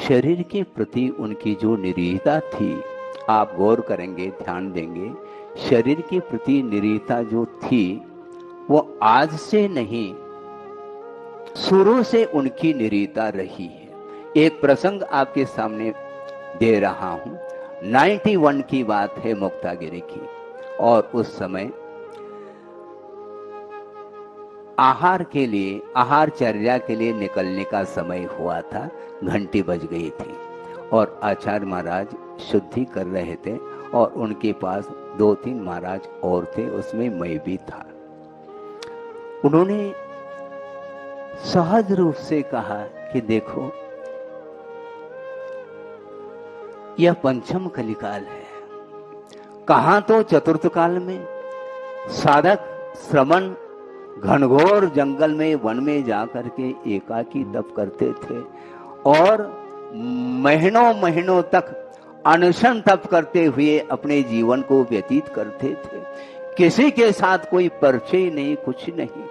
शरीर के प्रति उनकी जो निरीहता थी, आप गौर करेंगे, ध्यान देंगे, शरीर के प्रति निरीहता जो थी वो आज से नहीं, शुरू से उनकी निरीहता रही है। एक प्रसंग आपके सामने दे रहा हूं। 91 की बात है, मुक्तागिरी की, और उस समय आहार के लिए, आहारचर्या के लिए निकलने का समय हुआ था। घंटी बज गई थी और आचार्य महाराज शुद्धि कर रहे थे और उनके पास 2-3 महाराज और थे, उसमें मैं भी था। उन्होंने सहज रूप से कहा कि देखो, यह पंचम कलिकाल है। कहां तो चतुर्थ काल में साधक श्रमण घनघोर जंगल में, वन में जाकर के एकाकी तप करते थे और महीनों महीनों तक अनशन तप करते हुए अपने जीवन को व्यतीत करते थे। किसी के साथ कोई परिचय नहीं, कुछ नहीं,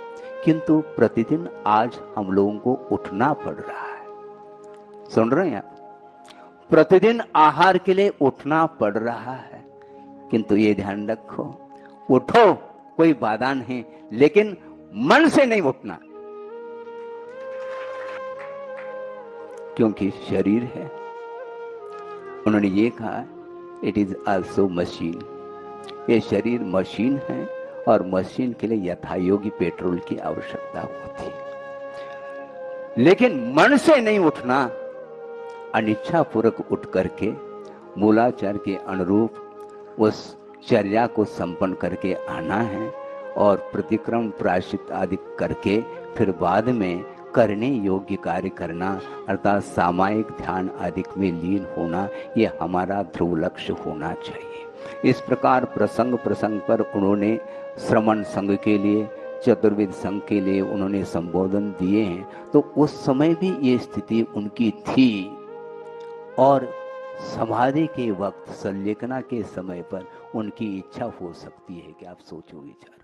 किंतु प्रतिदिन आज हम लोगों को उठना पड़ रहा है। सुन रहे हैं आप? प्रतिदिन आहार के लिए उठना पड़ रहा है, किंतु ये ध्यान रखो, उठो, कोई बाधा नहीं, लेकिन मन से नहीं उठना, क्योंकि शरीर है। उन्होंने ये कहा, इट इज आल्सो मशीन। ये शरीर मशीन है और मशीन के लिए यथायोगी पेट्रोल की आवश्यकता होती है। लेकिन मन से नहीं उठना, अनिच्छा पूर्वक उठ करके मूलाचार के अनुरूप उस चर्या को संपन्न करके आना है और प्रतिक्रम प्रायश्चित आदि करके फिर बाद में करने योग्य कार्य करना, अर्थात सामायिक ध्यान आदि में लीन होना, ये हमारा ध्रुव लक्ष्य होना चाहिए। इस प्रकार प्रसंग प्रसंग पर उन्होंने श्रमण संघ के लिए, चतुर्विद संघ के लिए उन्होंने संबोधन दिए हैं। तो उस समय भी ये स्थिति उनकी थी और समाधि के वक्त, संलेखना के समय पर उनकी इच्छा हो सकती है कि आप सोचो, विचार